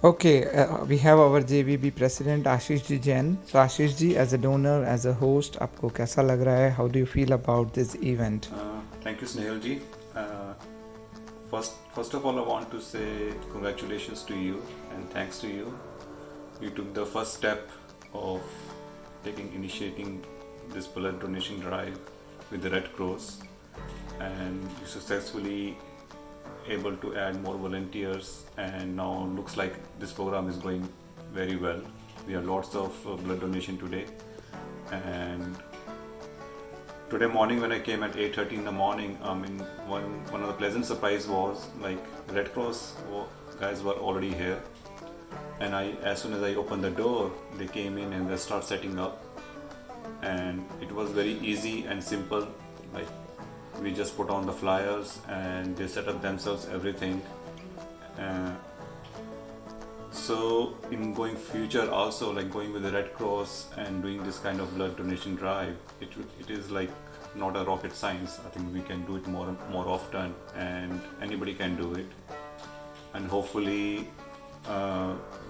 Okay, we have our JVB president Ashish ji Jain. So Ashish ji, as a donor, as a host, आपको कैसा लग रहा है? How do you feel about this event? Thank you, Snehal ji. Uh, first of all, I want to say congratulations to you and thanks to you. You took the first step of initiating this blood donation drive with the Red Cross, and you successfully able to add more volunteers, and now looks like this program is going very well. We have lots of blood donation today, and today morning when I came at 8:30 in the morning, one of the pleasant surprise was like Red Cross guys were already here, and as soon as I opened the door, they came in and they start setting up, and it was very easy and simple. Like we just put on the flyers and they set up themselves everything. So in going future also, like going with the Red Cross and doing this kind of blood donation drive, it is like not a rocket science. I think we can do it more often, and anybody can do it. And hopefully,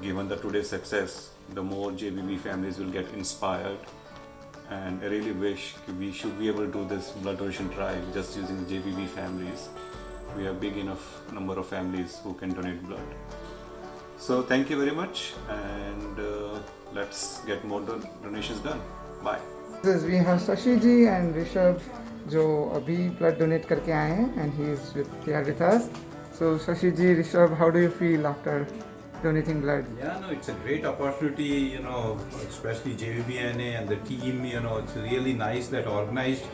given the today's success, the more JVB families will get inspired. And I really wish we should be able to do this blood donation drive just using JVB families. We have big enough number of families who can donate blood. So thank you very much, and let's get more donations done. Bye. We have Shashi ji and Rishabh जो अभी blood donate करके आए हैं, and he is here with us. So Shashi ji, Rishabh, how do you feel after donating blood? Yeah, no, it's a great opportunity, especially JVBNA and the team, it's really nice that organized.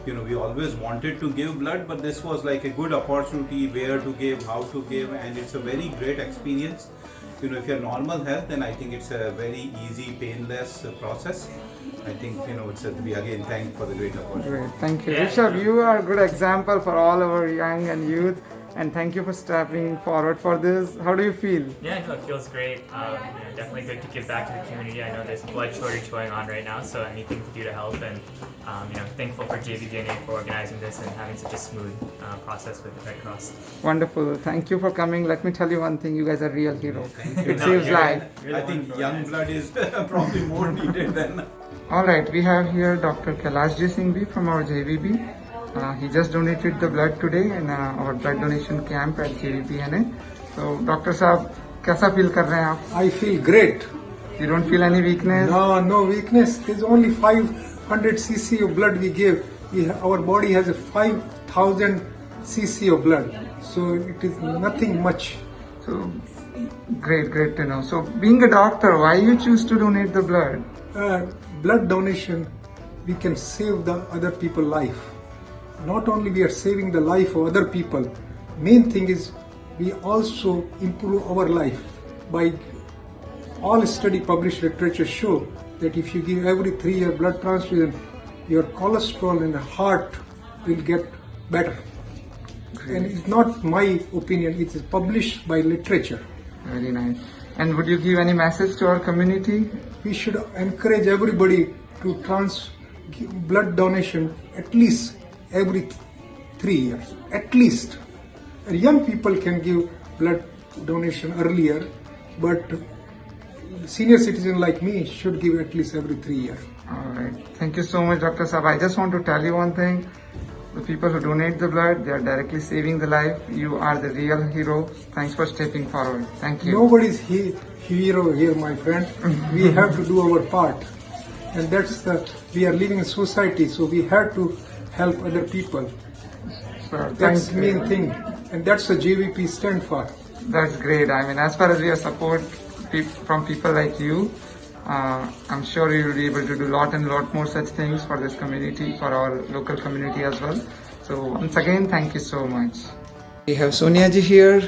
We always wanted to give blood, but this was like a good opportunity where to give, how to give, and it's a very great experience. If you're normal health, then I think it's a very easy, painless process. I think, we again thank for the great opportunity. Great, thank you. Rishabh, you are a good example for all our young and youth. And thank you for stepping forward for this. How do you feel? Yeah, no, it feels great. Definitely good to give back to the community. I know there's a blood shortage going on right now, so anything to do to help. And thankful for JVBNA for organizing this and having such a smooth process with the Red Cross. Wonderful. Thank you for coming. Let me tell you one thing. You guys are real heroes. It No, seems you're like. I think young blood is probably more needed than... All right, we have here Dr. Kailash Ji Singhvi from our JVB. He just donated the blood today in our blood donation camp at JVBNA. So, Doctor Saab, कैसा feel कर रहे हैं आप? I feel great. You don't feel any weakness? No weakness. There's only 500 cc of blood we give. Our body has a 5,000 cc of blood. So it is nothing much. So, great to know. So, being a doctor, why you choose to donate the blood? Blood donation, we can save the other people's life. Not only we are saving the life of other people, main thing is we also improve our life. By all study published literature show that if you give every 3-year blood transfusion, your cholesterol and the heart will get better. Great. And it's not my opinion, it is published by literature. Very nice. And would you give any message to our community? We should encourage everybody to blood donation at least every 3 years, at least. Young people can give blood donation earlier, but senior citizen like me should give at least every 3 years. Alright, thank you so much, Dr. Saab. I just want to tell you one thing. The people who donate the blood, they are directly saving the life. You are the real hero. Thanks for stepping forward. Thank you. Nobody's hero here, my friend. We have to do our part. And we are living in society, so we have to help other people. That's the main thing, and that's what JVP stand for. That's great. I mean, as far as we have support from people like you, I'm sure you will be able to do lot more such things for this community, for our local community as well. So once again, thank you so much. We have Sonia ji here.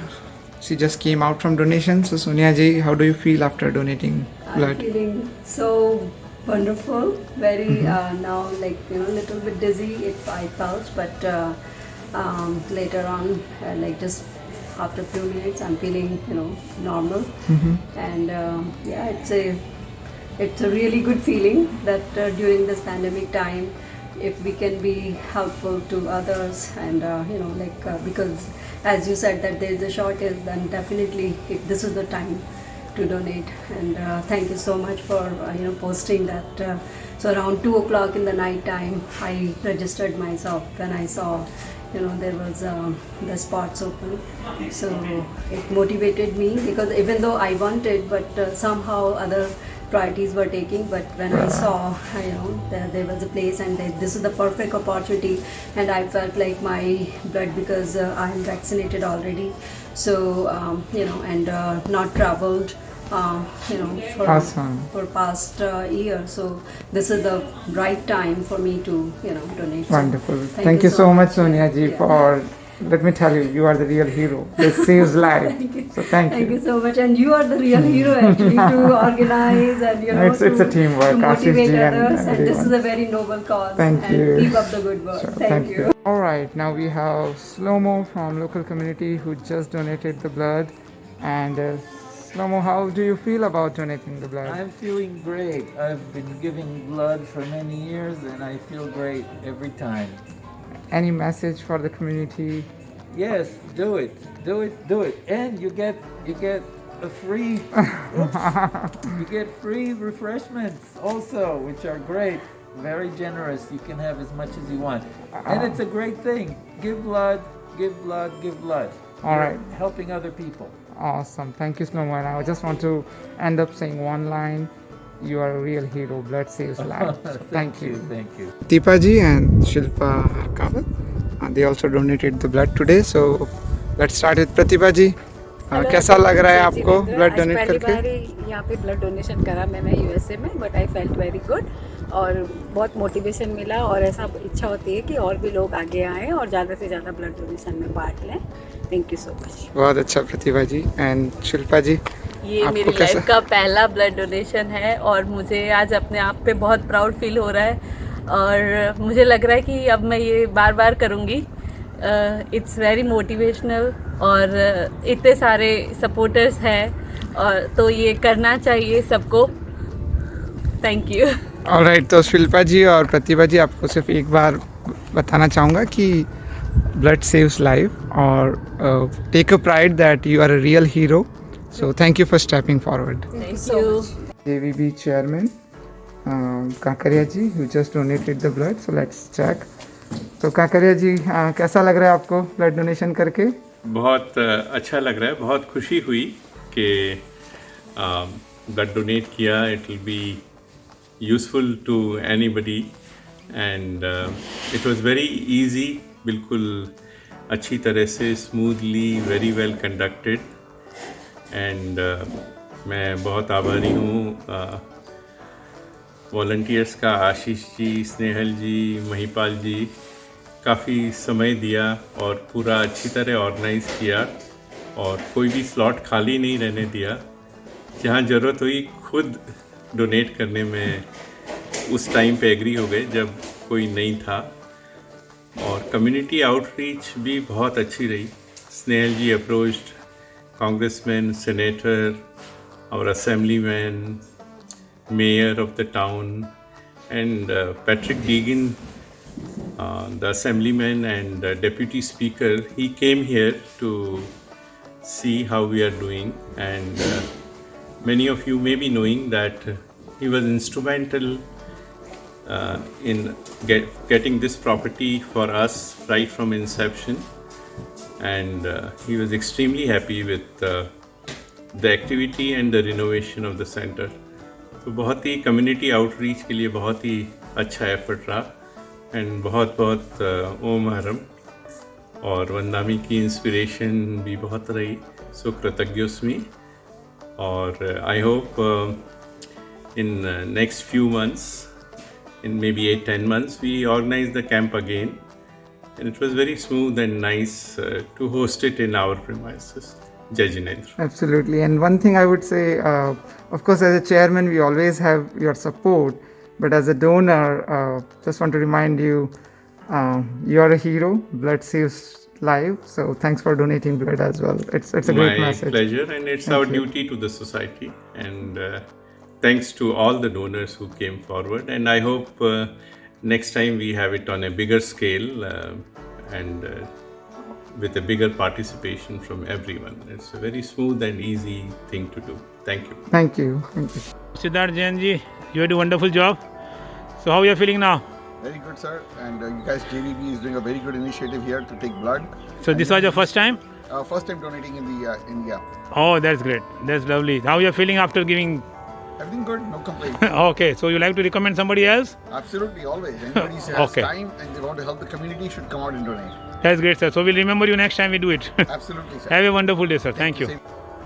She just came out from donation. So Sonia ji, how do you feel after donating blood? I'm feeling so wonderful. Very now, little bit dizzy. I felt, but later on, just after a few minutes, I'm feeling normal. And it's a really good feeling that during this pandemic time, if we can be helpful to others, and because as you said that there is a shortage, then definitely this is the time to donate. And thank you so much for posting that. So around 2 o'clock in the night time, I registered myself when I saw there was the spots open. So it motivated me, because even though I wanted, but somehow other priorities were taking. But when I saw there was a place, and this is the perfect opportunity, and I felt like my blood, because I am vaccinated already, so and not traveled for Awesome. past year. So this is the right time for me to donate. So Wonderful. Thank you so much, Sonia ji, Yeah. for, let me tell you, you are the real hero. This saves life. So thank Thank you. you so much, and you are the real hero actually to organize and It's a teamwork, to Ashish motivate ji and others, and this is everyone. a very noble cause. Thank and you. Keep up the good work. Sure, Thank you. All right, now we have Slomo from local community who just donated the blood. And Slomo, how do you feel about donating the blood? I'm feeling great. I've been giving blood for many years and I feel great every time. Any message for the community? Yes, do it. Do it. Do it. And you get a free you get free refreshments also, which are great. Very generous. You can have as much as you want. And it's a great thing. Give blood, give blood, give blood. All You're right. helping other people. Awesome. Thank you, Slomo. And I just want to end up saying one line. You are a real hero. Blood saves lives. So thank you. Thank you. Deepa ji and Shilpa Kawat, they also donated the blood today. So let's start with Pratibha ji. कैसा लग रहा है आपको blood donate पहली करके? बार ही यहाँ पे blood donation करा मैंने यूएसए में, but I felt very good और बहुत मोटिवेशन मिला, और ऐसा इच्छा होती है कि और भी लोग आगे आएँ और ज़्यादा से ज़्यादा ब्लड डोनेशन में पार्ट लें. Thank you so much. बहुत अच्छा प्रतिभा जी. एंड शिल्पा जी, ये आपको मेरी कैसा? लाइफ का पहला ब्लड डोनेशन है और मुझे आज अपने आप पे बहुत प्राउड फील हो रहा है, और मुझे लग रहा है कि अब मैं ये बार बार करूँगी. इट्स वेरी मोटिवेशनल, और इतने सारे सपोर्टर्स हैं, और तो ये करना चाहिए सबको. Thank you. ऑलराइट, तो शिल्पा जी और प्रतिभा जी, आपको सिर्फ एक बार बताना चाहूँगा कि ब्लड सेव्स लाइफ, और take a pride that you are a real hero. So thank you for stepping forward. Thank you. JVB chairman Kakaria ji who just donated the blood. So let's check. तो काकरिया जी, कैसा लग रहा है आपको ब्लड डोनेशन करके? बहुत अच्छा लग रहा है. बहुत खुशी हुई कि ब्लड डोनेट किया. It will be useful to anybody, and it was very easy. बिल्कुल अच्छी तरह से, smoothly, very well conducted. And मैं बहुत आभारी हूँ वॉलंटियर्स का. आशीष जी, स्नेहल जी, महिपाल जी, काफ़ी समय दिया और पूरा अच्छी तरह ऑर्गेनाइज़ किया, और कोई भी स्लॉट खाली नहीं रहने दिया. जहाँ ज़रूरत हुई खुद डोनेट करने में उस टाइम पे एग्री हो गए जब कोई नहीं था. और कम्युनिटी आउटरीच भी बहुत अच्छी रही. Snehal ji approached congressman, senator, our assemblyman, mayor of the town, and Patrick Deegan, the assemblyman and deputy speaker, he came here to see how we are doing. And many of you may be knowing that he was instrumental in getting this property for us right from inception. And he was extremely happy with the activity and the renovation of the center. तो बहुत ही community outreach के लिए बहुत ही अच्छा effort रहा. And बहुत बहुत ओम हरम और वंदामी की इंस्पिरेशन भी बहुत रही. सो कृतज्ञोस्मि. और I hope in next few months, in maybe 8-10 months, we organized the camp again, and it was very smooth and nice to host it in our premises. Jai Jinendra. Absolutely. And one thing I would say, of course, as a chairman, we always have your support, but as a donor, just want to remind you, you are a hero. Blood saves lives. So thanks for donating blood as well. It's a great message. My pleasure, and it's our duty to the society. And thanks to all the donors who came forward. And I hope next time we have it on a bigger scale and with a bigger participation from everyone. It's a very smooth and easy thing to do. Thank you. Thank you. Thank you. Siddharth Jain ji, you do a wonderful job. So how are you feeling now? Very good, sir. And you guys, JVB is doing a very good initiative here to take blood. So this was your first time? First time donating in the India. Oh, that's great. That's lovely. How are you feeling after giving? Everything good, no complaints. Okay, so you like to recommend somebody else? Absolutely, always. Anybody who has Okay. time and they want to help the community should come out and donate. That's great, sir. So we'll remember you next time we do it. Absolutely, sir. Have a wonderful day, sir. Thank you.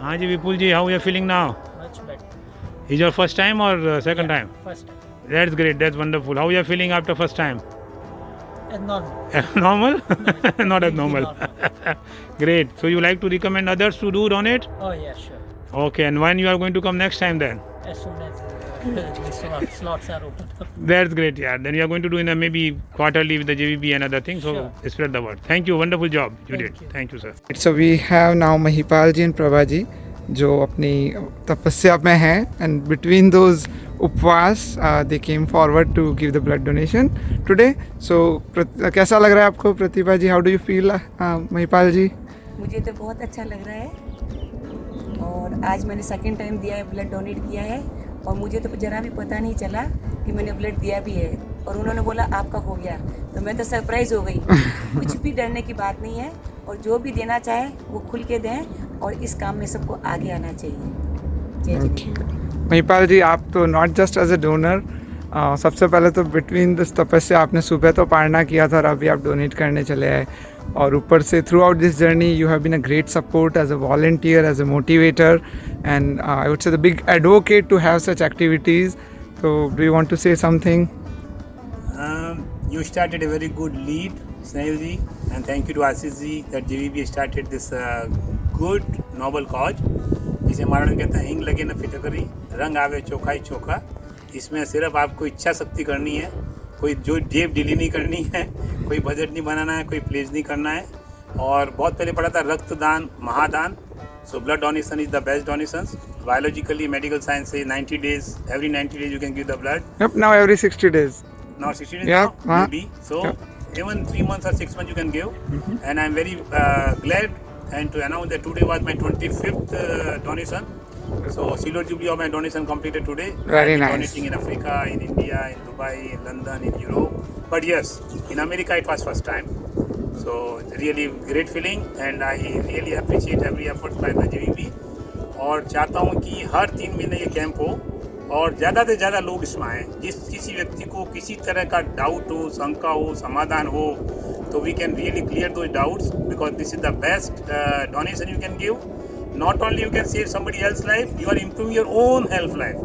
हाँ जी विपुल जी, how are you feeling now? Much better. Is your first time or second time? First time. That's great. That's wonderful. How are you feeling after first time? Normal. Normal? Not abnormal. Normal. Great. So you like to recommend others to do donate? Oh yeah, sure. Okay. And when you are going to come next time then? As soon as the slots are open. That's great. Yeah. Then you are going to do in a maybe quarterly with the JVB and other things. So Sure. spread the word. Thank you. Wonderful job. You Thank did. you. Thank you, sir. So we have now Mahipal ji and Prabha ji जो अपनी तपस्या में हैं and between those उपवास they came forward to give the blood donation today. So कैसा लग रहा है आपको प्रतिभा जी? How do you feel Mahipal जी? मुझे तो बहुत अच्छा लग रहा है और आज मैंने सेकंड टाइम दिया है, ब्लड डोनेट किया है और मुझे तो जरा भी पता नहीं चला कि मैंने ब्लड दिया भी है और उन्होंने बोला आपका हो गया तो मैं तो सरप्राइज हो गई। कुछ भी डरने की बात नहीं है और जो भी देना चाहे वो खुल के दें और इस काम में सबको आगे आना चाहिए। जय जी। महिपाल जी, आप तो not just as a donor, सबसे पहले तो बिटवीन दिस तपस्या आपने सुबह तो पारणा किया था और अभी आप डोनेट करने चले आए और ऊपर से throughout this journey you have been a great support as a volunteer, as a motivator and I would say the big advocate to have such activities. So do you want to say something? You started a very good lead, Snehal ji, and thank you to Ashish ji that JVB started this good noble cause. जिसे हमारा कहते हैं हिंग लगे न फिटकरी, रंग आवे चोखा ही चोखा. इसमें सिर्फ आपको इच्छा शक्ति करनी है, कोई जो जेब ढीली नहीं करनी है, कोई बजट नहीं बनाना है, कोई प्लेज नहीं करना है. और बहुत पहले पढ़ा था रक्तदान महादान. So blood donation is the best donations. Biologically, medical science says 90 days. Every 90 days you can give the blood. Yep. Now every 60 days. Now 60 days Yeah, now, maybe. So even 3 months or 6 months you can give. And I'm very glad and to announce that today was my 25th donation. So Silver Jubilee of my donation completed today. Very I've been nice. Donating in Africa, in India, in Dubai, in London, in Europe. But yes, in America it was first time. So really great feeling and I really appreciate every effort by the JVB. और चाहता हूँ कि हर 3 महीने ये camp हो और ज़्यादा से ज़्यादा लोग इसमें आएँ. जिस किसी व्यक्ति को किसी तरह का डाउट हो, शंका हो, समाधान हो तो we can really clear those doubts because this is the best donation you can give. Not only you can save somebody else's life, you are improving your own health life.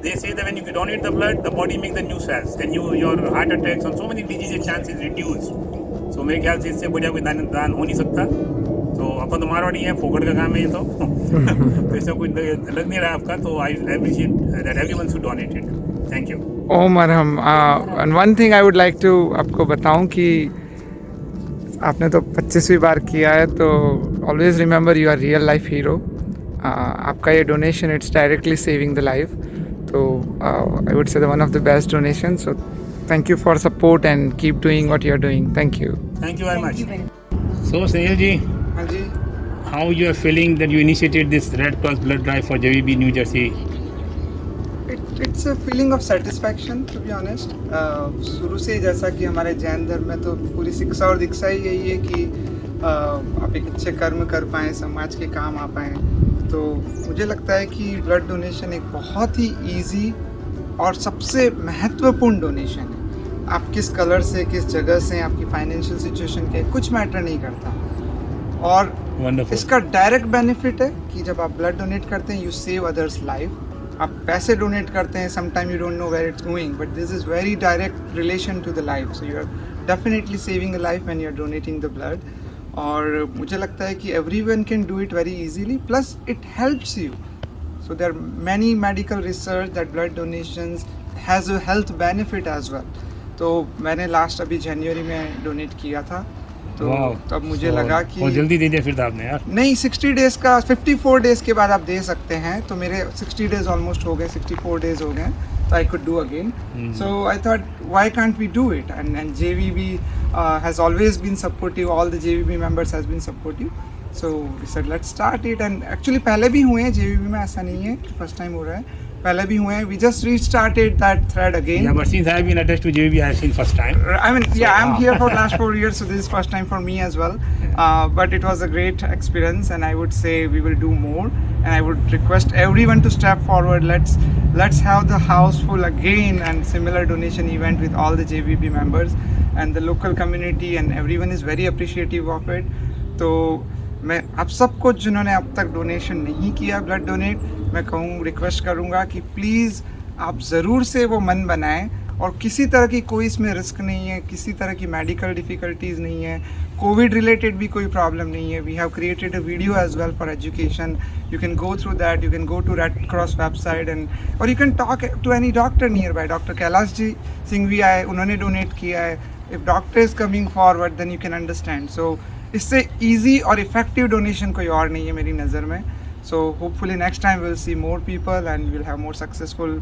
They say that when you donate the blood, the body makes the new cells and your heart attacks and so many diseases chances reduce. So मेरे ख्याल से इससे बढ़िया कोई दान हो नहीं सकता. तो अपन तो मारवाड़ी है, फोकट का काम है ये तो इससे कोई लग नहीं रहा आपका. तो I appreciate that everyone should donate it. Thank you. Oh मरहम. And one thing I would like to आपको बताऊं कि आपने तो 25वीं बार किया है तो always remember you are real life hero. आपका ये donation it's directly saving the life. तो I would say one of the best donation. So thank you for support and keep doing what you are doing. Thank you. Thank you very much. So Snehal ji, हाँ जी. how you are feeling that you initiated this Red Cross blood drive for JVB New Jersey? It's a feeling of satisfaction to be honest. शुरू से ही जैसा कि हमारे जैन धर्म में तो पूरी शिक्षा और दीक्षा ही यही है कि आप एक अच्छे कर्म कर पाएँ, समाज के काम आ पाएँ. तो मुझे लगता है कि ब्लड डोनेशन एक बहुत ही ईजी और सबसे महत्वपूर्ण डोनेशन है. आप किस कलर से, किस जगह से, आपकी फाइनेंशियल सिचुएशन के कुछ मैटर नहीं करता. और Wonderful. इसका डायरेक्ट बेनिफिट है कि जब आप ब्लड डोनेट करते हैं यू सेव अदर्स लाइफ. आप पैसे डोनेट करते हैं, sometime you don't know where it's going but this is very direct relation to the life. So you are definitely saving a life when you are donating the blood. और मुझे लगता है कि everyone can do it very easily plus it helps you. So there are many medical research that blood donations has a health benefit as well. तो मैंने last अभी जनवरी में donate किया था तो तब मुझे लगा कि बहुत जल्दी दे दिया फिर आपने यार. नहीं, 60 डेज़ का 54 डेज़ के बाद आप दे सकते हैं. तो मेरे 60 डेज़ ऑलमोस्ट हो गए, 64 डेज़ हो गए. तो I could do again. So I thought why can't we do it. And JVB has always been supportive. All the JVB members has been supportive. So we said let's start it, and actually पहले भी हुए हैं JVB में, ऐसा नहीं है first time हो रहा है, पहले भी हुए हैं. We just restarted that thread again. Yeah, but since I have been attached to JVB, I have seen first time. I mean, yeah, I'm here for last 4 years, so this is first time for me as well. But it was a great experience, and I would say we will do more. And I would request everyone to step forward. Let's have the house full again, and similar donation event with all the JVB members and the local community, and everyone is very appreciative of it. तो मैं आप सबको जिन्होंने अब तक donation नहीं किया blood donate, मैं कहूँ रिक्वेस्ट करूँगा कि प्लीज़ आप ज़रूर से वो मन बनाएं, और किसी तरह की कोई इसमें रिस्क नहीं है, किसी तरह की मेडिकल डिफ़िकल्टीज़ नहीं है, कोविड रिलेटेड भी कोई प्रॉब्लम नहीं है. We have created a video as well for education. You can go through that, you can go to Red Cross website, and और you can talk to any doctor nearby. Doctor Kailash ji Singh भी आए, उन्होंने donate किया है. If doctor is coming forward then you can understand. So इससे easy और effective donation कोई और नहीं है मेरी नज़र में. So hopefully next time we'll see more people and we'll have more successful